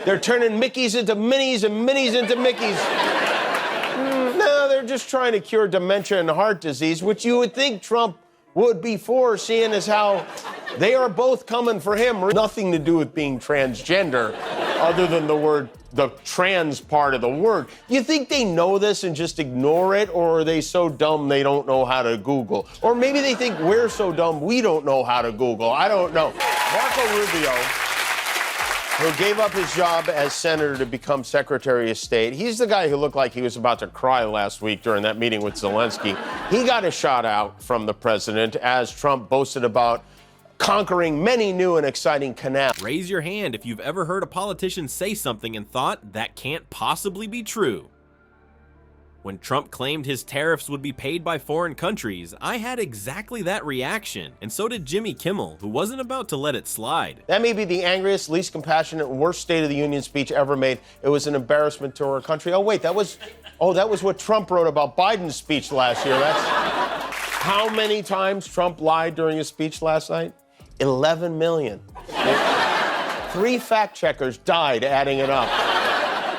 They're turning Mickeys into Minis and Minis into Mickeys. No, they're just trying to cure dementia and heart disease, which you would think Trump would be for, seeing as how they are both coming for him. Nothing to do with being transgender, other than the trans part of the word. You think they know this and just ignore it, or are they so dumb they don't know how to Google? Or maybe they think we're so dumb we don't know how to Google. I don't know. Marco Rubio, who gave up his job as senator to become Secretary of State. He's the guy who looked like he was about to cry last week during that meeting with Zelensky. He got a shout out from the president as Trump boasted about conquering many new and exciting canals. Raise your hand if you've ever heard a politician say something and thought that can't possibly be true. When Trump claimed his tariffs would be paid by foreign countries, I had exactly that reaction, and so did Jimmy Kimmel, who wasn't about to let it slide. That may be the angriest, least compassionate, worst State of the Union speech ever made. It was an embarrassment to our country. Oh, wait, that was what Trump wrote about Biden's speech last year. That's how many times Trump lied during his speech last night? 11 million. 3 fact checkers died adding it up.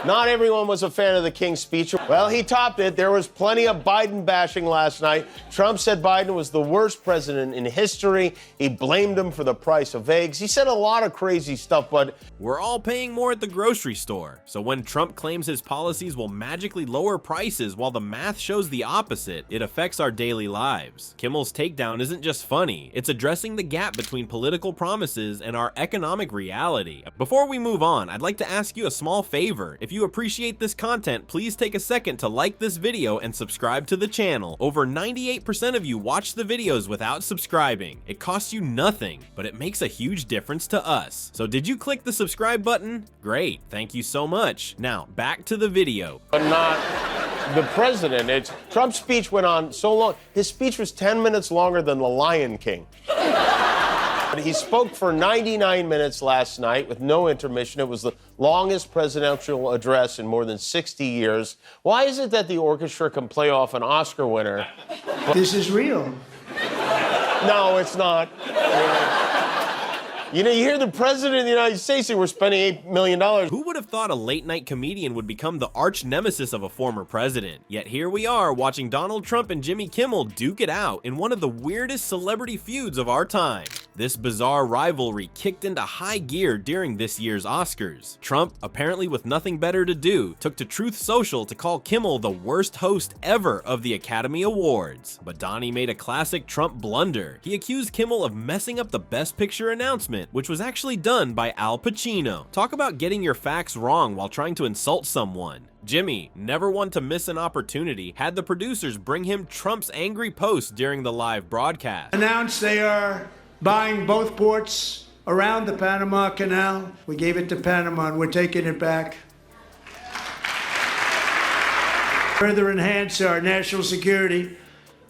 Not everyone was a fan of the King's speech. Well, he topped it. There was plenty of Biden bashing last night. Trump said Biden was the worst president in history. He blamed him for the price of eggs. He said a lot of crazy stuff, but we're all paying more at the grocery store. So when Trump claims his policies will magically lower prices while the math shows the opposite, it affects our daily lives. Kimmel's takedown isn't just funny. It's addressing the gap between political promises and our economic reality. Before we move on, I'd like to ask you a small favor. If you appreciate this content, please take a second to like this video and subscribe to the channel. Over 98% of you watch the videos without subscribing. It costs you nothing, but it makes a huge difference to us. So did you click the subscribe button? Great, thank you so much. Now, back to the video. But not the president. Trump's speech went on so long. His speech was 10 minutes longer than The Lion King. He spoke for 99 minutes last night with no intermission. It was the longest presidential address in more than 60 years. Why is it that the orchestra can play off an Oscar winner? This is real. No, it's not. You know, you hear the president of the United States say we're spending $8 million. Who would have thought a late-night comedian would become the arch nemesis of a former president? Yet here we are watching Donald Trump and Jimmy Kimmel duke it out in one of the weirdest celebrity feuds of our time. This bizarre rivalry kicked into high gear during this year's Oscars. Trump, apparently with nothing better to do, took to Truth Social to call Kimmel the worst host ever of the Academy Awards. But Donnie made a classic Trump blunder. He accused Kimmel of messing up the Best Picture announcement, which was actually done by Al Pacino. Talk about getting your facts wrong while trying to insult someone. Jimmy, never one to miss an opportunity, had the producers bring him Trump's angry post during the live broadcast. Announced they are buying both ports around the Panama Canal. We gave it to Panama and we're taking it back. Further enhance our national security,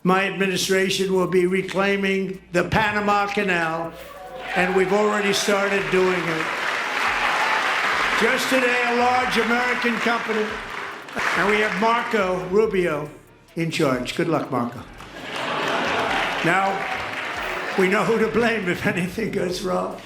my administration will be reclaiming the Panama Canal, and we've already started doing it. Just today, a large American company, and we have Marco Rubio in charge. Good luck, Marco. Now, we know who to blame if anything goes wrong.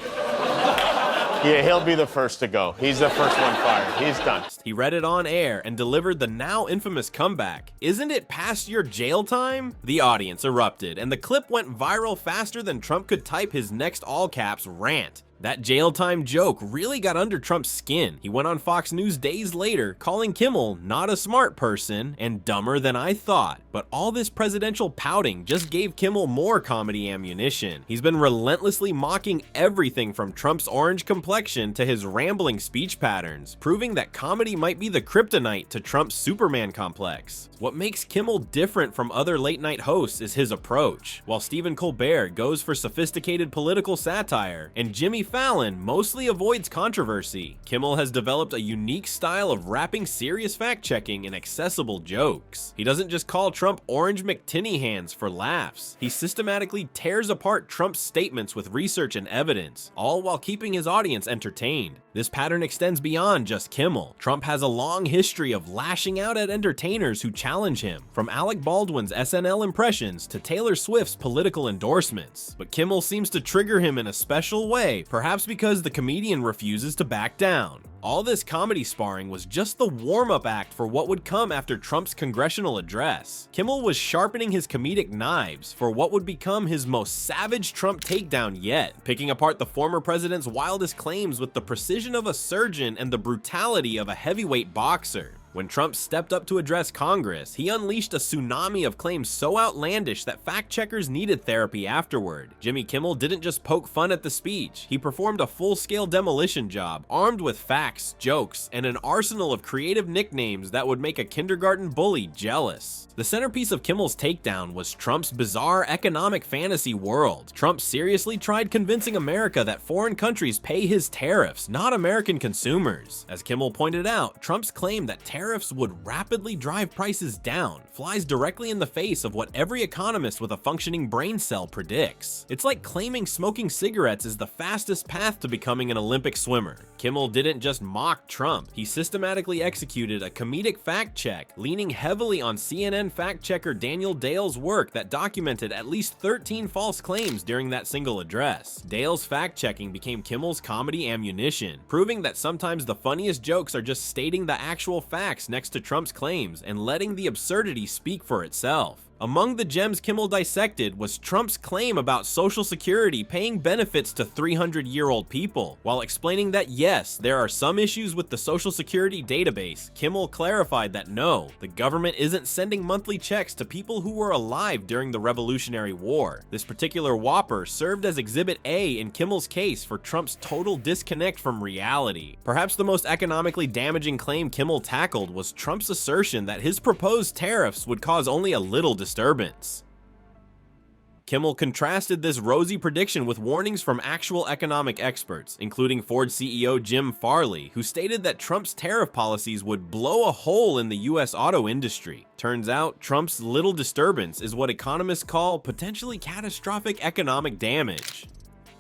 Yeah, he'll be the first to go. He's the first one fired. He's done. He read it on air and delivered the now infamous comeback. Isn't it past your jail time? The audience erupted, and the clip went viral faster than Trump could type his next all-caps rant. That jail time joke really got under Trump's skin. He went on Fox News days later, calling Kimmel not a smart person and dumber than I thought. But all this presidential pouting just gave Kimmel more comedy ammunition. He's been relentlessly mocking everything from Trump's orange complexion to his rambling speech patterns, proving that comedy might be the kryptonite to Trump's Superman complex. What makes Kimmel different from other late-night hosts is his approach. While Stephen Colbert goes for sophisticated political satire, and Jimmy Fallon mostly avoids controversy, Kimmel has developed a unique style of wrapping serious fact-checking in accessible jokes. He doesn't just call Trump Orange McTinney hands for laughs. He systematically tears apart Trump's statements with research and evidence, all while keeping his audience entertained. This pattern extends beyond just Kimmel. Trump has a long history of lashing out at entertainers who challenge him, from Alec Baldwin's SNL impressions to Taylor Swift's political endorsements. But Kimmel seems to trigger him in a special way, perhaps because the comedian refuses to back down. All this comedy sparring was just the warm-up act for what would come after Trump's congressional address. Kimmel was sharpening his comedic knives for what would become his most savage Trump takedown yet, picking apart the former president's wildest claims with the precision of a surgeon and the brutality of a heavyweight boxer. When Trump stepped up to address Congress, he unleashed a tsunami of claims so outlandish that fact-checkers needed therapy afterward. Jimmy Kimmel didn't just poke fun at the speech, he performed a full-scale demolition job, armed with facts, jokes, and an arsenal of creative nicknames that would make a kindergarten bully jealous. The centerpiece of Kimmel's takedown was Trump's bizarre economic fantasy world. Trump seriously tried convincing America that foreign countries pay his tariffs, not American consumers. As Kimmel pointed out, Trump's claim that tariffs would rapidly drive prices down flies directly in the face of what every economist with a functioning brain cell predicts. It's like claiming smoking cigarettes is the fastest path to becoming an Olympic swimmer. Kimmel didn't just mock Trump, he systematically executed a comedic fact check, leaning heavily on CNN fact checker Daniel Dale's work that documented at least 13 false claims during that single address. Dale's fact checking became Kimmel's comedy ammunition, proving that sometimes the funniest jokes are just stating the actual facts next to Trump's claims and letting the absurdity speak for itself. Among the gems Kimmel dissected was Trump's claim about Social Security paying benefits to 300-year-old people. While explaining that yes, there are some issues with the Social Security database, Kimmel clarified that no, the government isn't sending monthly checks to people who were alive during the Revolutionary War. This particular whopper served as Exhibit A in Kimmel's case for Trump's total disconnect from reality. Perhaps the most economically damaging claim Kimmel tackled was Trump's assertion that his proposed tariffs would cause only a little disturbance. Kimmel contrasted this rosy prediction with warnings from actual economic experts, including Ford CEO Jim Farley, who stated that Trump's tariff policies would blow a hole in the US auto industry. Turns out, Trump's little disturbance is what economists call potentially catastrophic economic damage.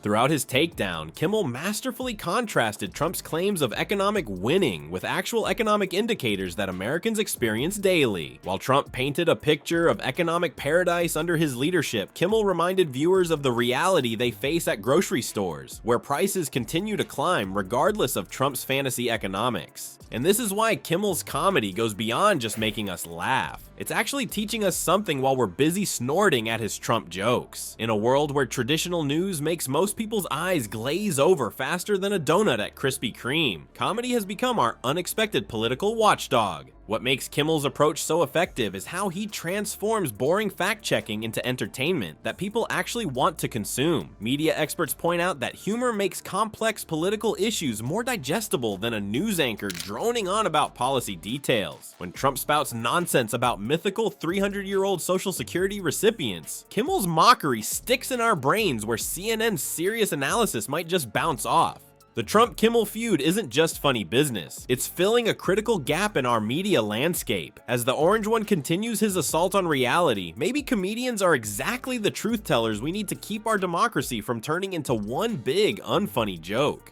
Throughout his takedown, Kimmel masterfully contrasted Trump's claims of economic winning with actual economic indicators that Americans experience daily. While Trump painted a picture of economic paradise under his leadership, Kimmel reminded viewers of the reality they face at grocery stores, where prices continue to climb regardless of Trump's fantasy economics. And this is why Kimmel's comedy goes beyond just making us laugh. It's actually teaching us something while we're busy snorting at his Trump jokes. In a world where traditional news makes most people's eyes glaze over faster than a donut at Krispy Kreme, comedy has become our unexpected political watchdog. What makes Kimmel's approach so effective is how he transforms boring fact-checking into entertainment that people actually want to consume. Media experts point out that humor makes complex political issues more digestible than a news anchor droning on about policy details. When Trump spouts nonsense about mythical 300-year-old Social Security recipients, Kimmel's mockery sticks in our brains where CNN's serious analysis might just bounce off. The Trump-Kimmel feud isn't just funny business, it's filling a critical gap in our media landscape. As the Orange One continues his assault on reality, maybe comedians are exactly the truth tellers we need to keep our democracy from turning into one big unfunny joke.